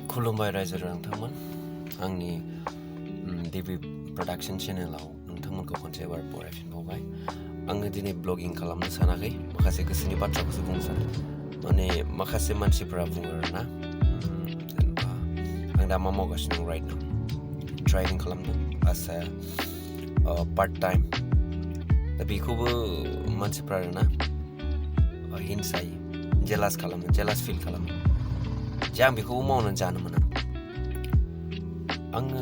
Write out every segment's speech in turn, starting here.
खुलुमबाय रायजो नोंथांमोन आंनि टिभि प्रडाक्शन चेनेलाव नोंथांमोनखौ खनसे बार बरायफिनबावबाय आङो दिनै ब्लगिं खालामनो सानाखै माखासे गोसोनि बाथ्राखौसो बुंनो सानो माने माखासे मानसिफोरा बुङो आरोना जेनेबा आं दा मा मावगासिनो दं राइट नाउ ड्राइभिं खालामदों एस ए पार्ट टाइम दा बेखौबो मानसिफ्रा आरोना हिंसायो जेलास खालामो जेलास फिल खालामो जे आं बेखौ मावनानै जानो मोना आङो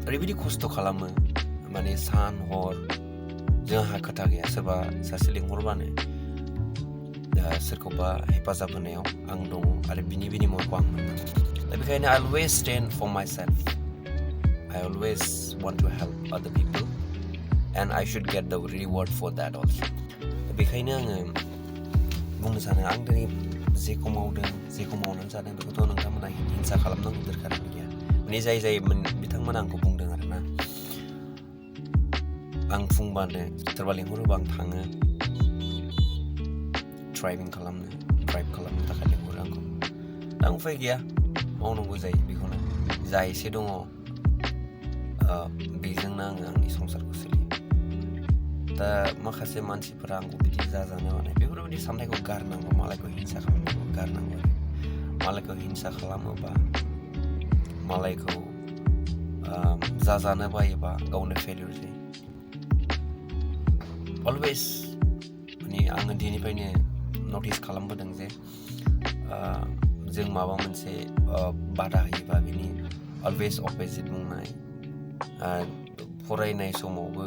ओरैबायदि खस्थ' खालामो माने सान हर जोंहा खोथा गैया सोरबा सासे लिंहरबानो सोरखौबा हेफाजाब होनायाव आं दङ आरो बिनि बिनिमयखौ आं मोनो दा बेखायनो I always stand for myself I always want to help other people and I should get the reward for that also बेखायनो आङो बुंनो सानो आं दिनै जेखौ मावदों जेखौ मावनानै जादों बेखौथ' नोंथांमोना हिंसा खालामनांगौ दरखार गैया माने जाय बिथांमोना आंखौ बुंदों आरोना आं फुंबानो सोरबा लिंहरोबा आं थाङो ड्राइभ खालामनो थाखाय लिंहरो आंखौ दा उफाय गैया मावनांगौ जायो बेखौनो जा एसे दङ बेजोंनो आङो आंनि संसारखौ सोलियो दा माखासे मानसिफोरा आंखौ बिदि जाजानो माने बेफोरबायदि साननायखौ गारनांगौ मालायखौ हिंसा खालामनायखौ गारनांगौ मालायखौ हिंसा खालामोबा मालायखौ जाजानो बायोबा गावनो फेलियर जायो अलवेज माने आङो दिनैफ्रायनो नटिस खालामबोदों जे जों माबा मोनसे बादा होयोबा बिनि अलवेज अपोजिट बुंनाय फरायनाय समावबो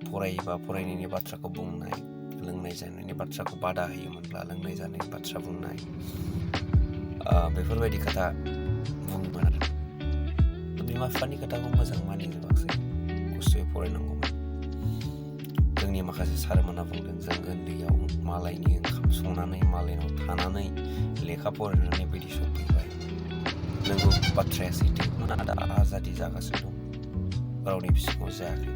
फरायोबा फरायनायनि बाथ्राखौ बुंनाय लोंनाय जानायनि बाथ्राखौ बादा होयोमोनब्ला लोंनाय जानायनि बाथ्रा बुंनाय बेफोरबायदि खोथा बुङोमोन आरो बिमा बिफानि खोथाखौ मोजां मानिजोबाखसै खस्थ'यै फरायनांगौमोन जोंनि माखासे सारमोना बुंदों जों उन्दैयाव मालायनि ओंखाम संनानै मालायनाव थानानै लेखा फरायनानै बायदि सफैबाय नोंगौ बाथ्राया सैथो मोना दा आजादि जागासिनो दं रावनिबो सिगाङाव जायाखै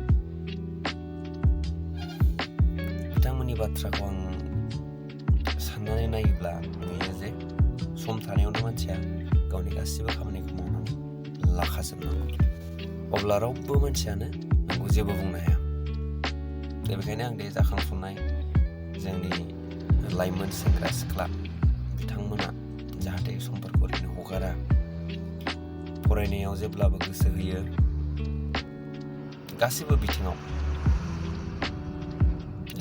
बिथांमोननि बाथ्राखौ आं साननानै नायोब्ला नुयो जे सम थानायावनो मानसिया गावनि गासिबो खामानिखौ मावनानै लाखाजोबनांगौ अब्ला रावबो मानसियानो नोंखौ जेबो बुंनो हाया दा बेखायनो आं बे जाखांफुनाय जोंनि लाइमोन सेंग्रा सिख्ला बिथांमोना जाहाथे समफोरखौ ओरैनो हगारा फरायनायाव जेब्लाबो गोसो होयो गासिबो बिथिङाव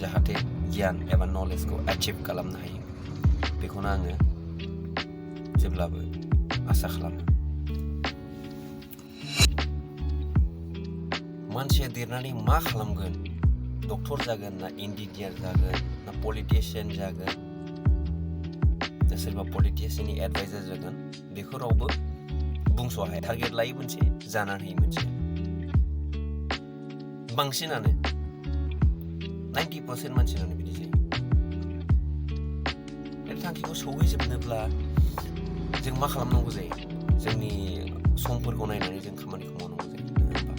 जाहाथे गियान एबा नलेजखौ एचिभ खालामनो हायो बेखौनो आङो जेब्लाबो आसा खालामो मानसिया देरनानै मा खालामगोन डक्टर जागोन ना इन्जिनियार जागोन ना पलिटिशियान जागोन ना सोरबा पलिटिशियाननि एडभाइजार जागोन बेखौ रावबो बुंस' हाया टारगेट लायो मोनसे जानानै होयो मोनसे बांसिनानो 90% मानसियानो बिदि जायो बे थांखिखौ सौहैजोबनोब्ला जों मा खालामनांगौ जायो जोंनि समफोरखौ नायनानै जों खामानिखौ मावनांगौ जायो नङा होमबा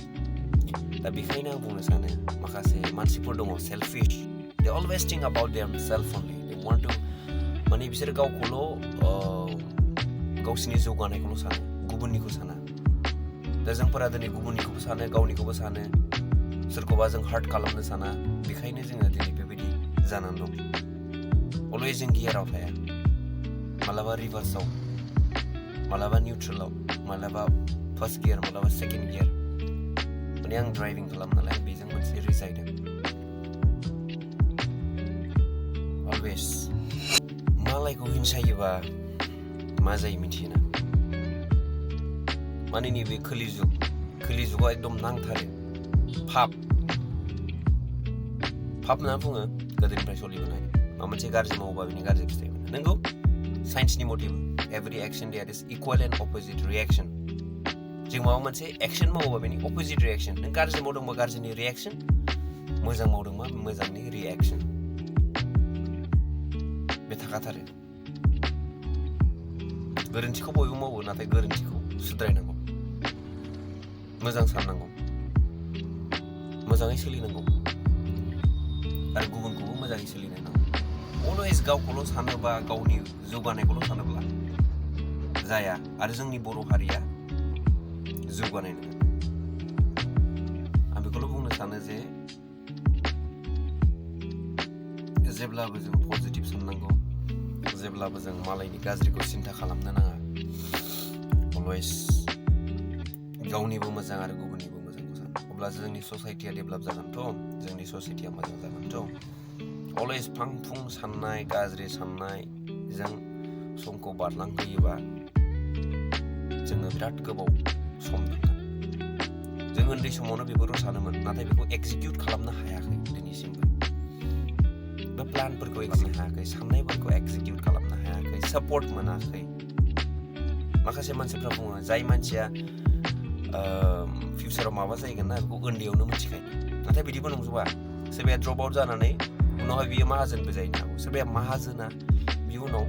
दा बेखायनो आं बुंनो सानो माखासे मानसिफोर दङ selfish they always think about their self only they want to माने बिसोर गावखौल' गावसिनि जौगानायखौल' सानो गुबुननिखौ साना दा जोंफोरा दिनै गुबुननिखौबो सानो गावनिखौबो सानो सोरखौबा जों हार्ट खालामनो साना बेखायनो जोङो दिनै बेबायदि जानानै दं अलवेज जों गियाराव थाया मालाबा रिभार्सआव मालाबा निउट्रेलाव मालाबा फार्स्ट गियार मालाबा सेकेन्ड गियार माने आं ड्राइभिं खालामो नालाय बेजों मोनसे रिजायदों अलवेज मालायखौ हिंसायोबा मा जायो मिथियोना माने नैबे खोलिजुगा एकदम नांथारो पाप होनना बुङो गोदोनिफ्राय सोलिबोनाय माबा मोनसे गाज्रि मावोबा बिनि गाज्रि फिथाइ मोनो नंगौ साइन्सनि मथेबो every action there is equal and opposite reaction जों माबा मोनसे एक्शन मावोबा बेनि अपोजिट रिएक्शन नों गाज्रि मावदोंबा गाज्रिनि रिएक्शन मोजां मावदोंबा मोजांनि रिएक्शन बे थाखाथारो गोरोन्थिखौ बयबो मावो नाथाय गोरोन्थिखौ सुद्रायनांगौ मोजां साननांगौ मोजाङै सोलिनांगौ आरो गुबुनखौबो मोजाङै सोलिनांगौ अलवेज गावखौल' सानोबा गावनि जौगानायखौल' सानोब्ला जाया आरो जोंनि बर' हारिया जौगानाय नङा। आं बेखौल' बुंनो सानो जे जेब्लाबो जों पजिटिभ साननांगौ, जेब्लाबो जों मालायनि गाज्रिखौ सिन्था खालामनो नाङा। अलवेज गावनिबो मोजां आरो गुबुननिबो मोजांखौ सान, अब्लासो जोंनि ससाइटिया डेभेलप जागोनथ', जोंनि ससाइटिया मोजां जागोनथ'। अलवेज फां फुं साननाय, गाज्रि साननायजों समखौ बारलांहोयोबा जोङो बिराद गोबाव सम थांगोन। जों उन्दै समावनो बेफोरखौ सानोमोन, नाथाय बेखौ एक्जिकिउट खालामनो हायाखै दिनैसिमबो। बे प्लानफोरखौ खालामनो हायाखै, साननायफोरखौ एक्जिकिउट खालामनो हायाखै, सापर्ट मोनाखै। माखासे मानसिफ्रा बुङो जाय मानसिया फिउचाराव माबा जाहैगोन ना बेखौ उन्दैयावनो मिथिखायो, नाथाय बिदिबो नंजोबा। सोरबाया ड्रप आउट जानानै उनावहाय बियो माहाजोनबो जाहैनो हागौ, सोरबाया माहाजोना बिनि उनाव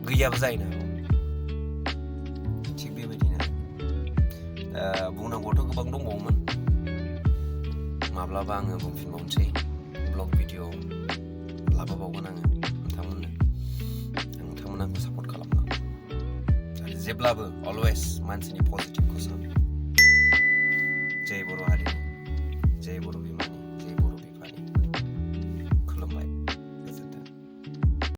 गैयाबो जाहैनो हागौ। थिग बेबायदिनो बुंनांगौआथ' गोबां दंबावोमोन, माब्लाबा आङो बुंफिनबावनोसै। ब्लग भिडिअ लाबोबावगोन आङो नोंथांमोना आंखौ सापर्ट खालामनांगौ आरो जेब्लाबो अलवेज मानसिनि पजिटिभखौ सान।